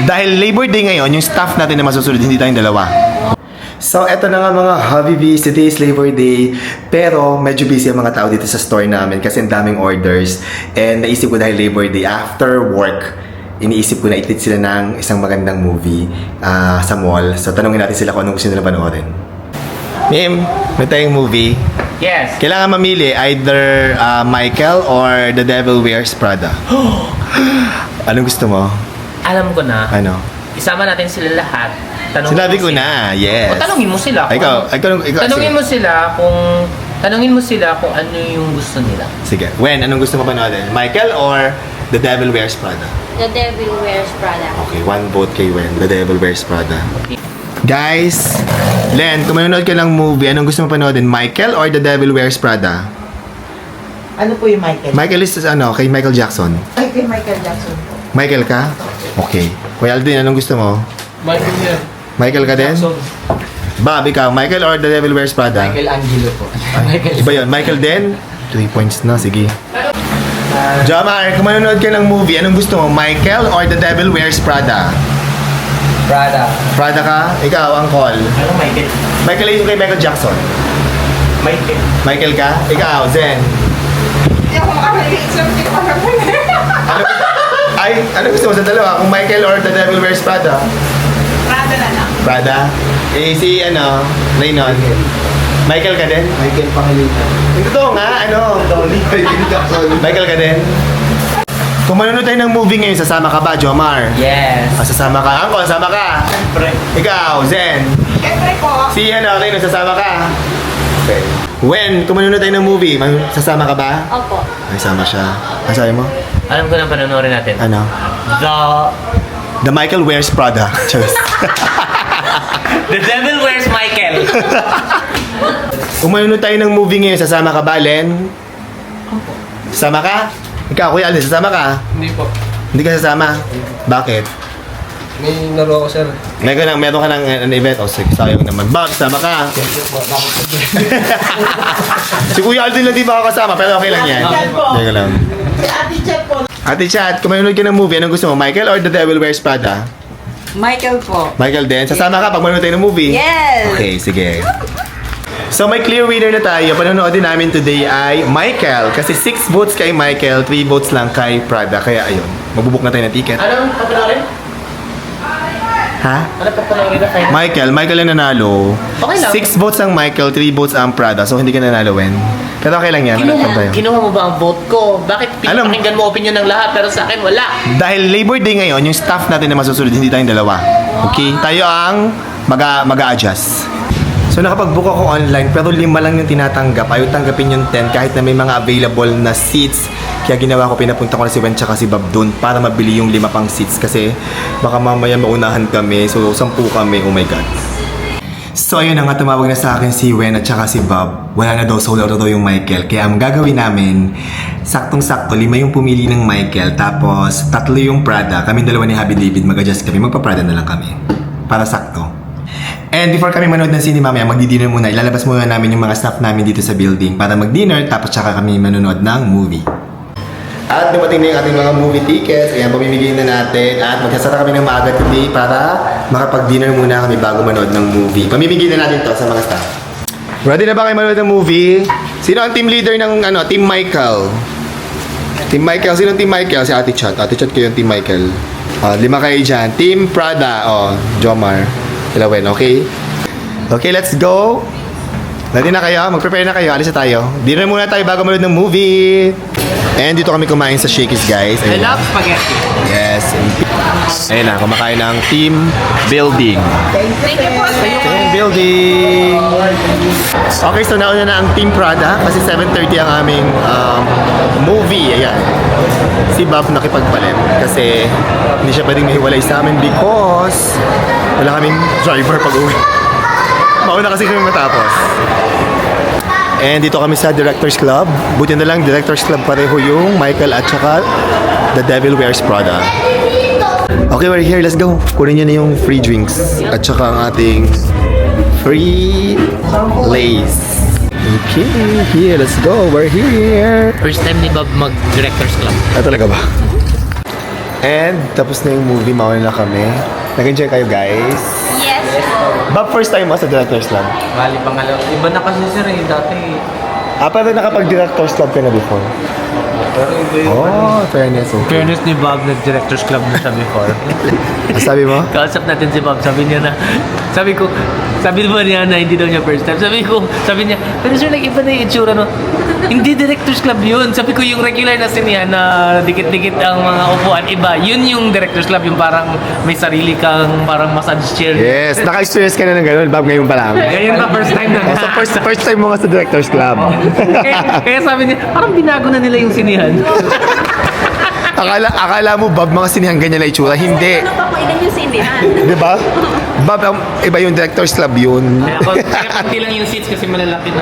Dahil Labor Day ngayon, yung staff natin na masusunod, hindi tayong dalawa. So, eto na nga mga Hobby Bees. Today is Labor Day. Pero, medyo busy ang mga tao dito sa store namin kasi ang daming orders. And naisip ko dahil Labor Day, after work, iniisip ko na itit sila ng isang magandang movie sa mall. So, tanungin natin sila kung anong gusto nila panoorin. Mim, may tayong movie. Yes. Kailangan mamili either Michael or The Devil Wears Prada. Anong gusto mo? Alam ko na. Ano? Isama natin sila lahat. Sinabi ko na, yes. O, tanungin mo sila. Tanungin mo sila kung ano yung gusto nila. Sige. When? Anong gusto mo panoodin? Michael or The Devil Wears Prada? The Devil Wears Prada. Okay, one vote kay Wen. The Devil Wears Prada. Guys, Len, kung manonood ka ng movie, anong gusto mo panoodin? Michael or The Devil Wears Prada? Ano po yung Michael? Michael is kay Michael Jackson. Ay, kay Michael Jackson po. Michael ka? Okay. Kuya Aldin, anong gusto mo? Michael yan. Michael ka din? Bob, ikaw, Michael or The Devil Wears Prada? Michael Angelo po. Iba yun. Michael din? 3 points na. Sige. Jamar, kung manonood ka ng movie, anong gusto mo? Michael or The Devil Wears Prada? Prada. Prada ka? Ikaw, ang call. Ano Michael? Michael yung kay Michael Jackson. Michael. Michael ka? Ikaw, Zen. Hindi ako makapag-picture. Hindi ko Ano gusto mo sa dalawa? Kung Michael or The Devil Wears Prada? Prada na lang. Prada? Si Raynon. Michael ka din? Michael Pangilinan. Totoo nga, Michael ka din? Kung manonood tayo ng movie ngayon, sasama ka ba, Jomar? Yes. Sasama ka. Angkol, sasama ka. Siyempre. Ikaw, Zen. Siyempre po. Si Raynon, sasama ka. Okay. When, kung manonood tayo ng movie, sasama ka ba? Opo. Ay, sama siya. Ang sabi mo? Alam ko na panonorin natin. Ano? The Michael Wears Prada. Cheers. The Devil Wears Michael. Kung manonood tayo ng movie ngayon, sasama ka ba, Len? Sasama ka? Ikaw, Kuya Alden, sasama ka? Hindi po. Hindi ka sasama? Bakit? May laro ako, sir. Meron ka ng an event? O, sige, sayang naman. Bakit? Sasama ka? Si Kuya Alden lang di ba ako kasama, pero okay lang yan. Teka lang. Si Ate Chet po. Ate Chat, kung manonood ka ng movie, anong gusto mo? Michael or The Devil Wears Prada? Michael po. Michael din. Sasama ka pag manonood tayo ng movie? Yes! Okay, sige. So may clear winner na tayo. Panonood din namin today ay Michael. Kasi 6 votes kay Michael, 3 votes lang kay Prada. Kaya ayun, magbubuk na tayo ng ticket. Anong papanorin? Ha? Ano papanorin na kayo? Michael ang nanalo. Okay lang. 6 votes ang Michael, 3 votes ang Prada. So hindi ka nanalo, Wen. Pero okay lang yan. Manatap tayo. Kinuha mo ba ang vote ko? Bakit pinapakinggan mo opinion ng lahat pero sa akin wala? Dahil Labor Day ngayon, yung staff natin na masusunod, hindi tayong dalawa. Okay? Tayo ang mag-a-adjust. So nakapag-book ako online pero 5 lang yung tinatanggap. Ayaw tanggapin yung 10 kahit na may mga available na seats. Kaya ginawa ko, pinapunta ko na si Wen tsaka si Bob doon para mabili yung 5 pang seats kasi baka mamaya maunahan kami. So 10 kami. Oh my God. So ayun na nga, tumawag na sa akin si Wen at tsaka si Bob. Wala na daw, solo daw yung Michael. Kaya ang gagawin namin, saktong-sakto, 5 yung pumili ng Michael. Tapos 3 yung Prada. Kami dalawa ni Happy David, mag-adjust kami. Magpa-Prada na lang kami. Para sakto. And before kami manood ng sine mamaya, magdi-dinner muna. Ilalabas muna namin yung mga staff namin dito sa building para mag-dinner, tapos tsaka kami manonood ng movie. At dumating na yung ating mga movie tickets. Ayan, pamimigay na natin. At magsasara kami ng maaga today para makapag-dinner muna kami bago manood ng movie. Pamimigay na natin to sa mga staff. Ready na ba kayo manood ng movie? Sino ang team leader ng Team Michael? Team Michael. Sino ang Team Michael? Si Ate Chat. Ate Chat kayo yung Team Michael. 5 kayo dyan. Team Prada. Jomar. Ilawen, okay? Okay, let's go! Ready na kayo? Mag-prepare na kayo. Alis na tayo. Dinner muna tayo bago manood ng movie. And dito kami kumain sa Shakey's, guys. I Ayun. love spaghetti. Yes. Ayun na, kumakain ng team building. Thank you po. Team building! Okay, so nauna na ang Team Prada kasi 7:30 ang aming movie. Ayan. Si Bob nakipagpalit kasi hindi siya pwedeng mahiwalay sa amin because wala kaming driver pag-uwi. Mauna kasi kami matapos. And dito kami sa Directors Club. Buti na lang, Directors Club pareho yung Michael at saka The Devil Wears Prada. Okay, we're here. Let's go. Kunin nyo na yung free drinks at saka ang ating free lace. Okay, here. Let's go. We're here. First time ni Bob mag-director's club. Talaga ba? And tapos na yung movie, mauna na kami. Nag-enjoy kayo guys. Yes. Bob, first time mo sa Directors Club? Bali pangalawa. Iba na kasi sir eh, dati. Pero nakapag-Directors Club ka na before? Pero iba yung Oh, fairness. Okay. Fairness ni Bob, nag-director's club na siya before. Sabi mo? Kausap natin si Bob, sabi niya na, sabi ba niya na hindi daw niya first time? Sabi niya, pero sir, like, iba na yung itsura, no? Hindi director's club yun. Sabi ko, yung regular na sinihan na dikit-dikit ang mga upuan, iba. Yun yung director's club, yung parang may sarili kang parang massage chair. Yes, naka-experience ka na ng gano'n, Bob, ngayon pa lang. Ngayon na first time na. So, first time mo nga sa Directors Club. kaya sabi niya, parang binago na nila yung sinihan. Akala mo, Bob, mga sinihan ganyan na itsura. Hindi. Ano pa po ilan yung sindihan? Di ba? Bob, iba yung Directors Club yun. Kaya konti lang yung seats kasi malalaki na.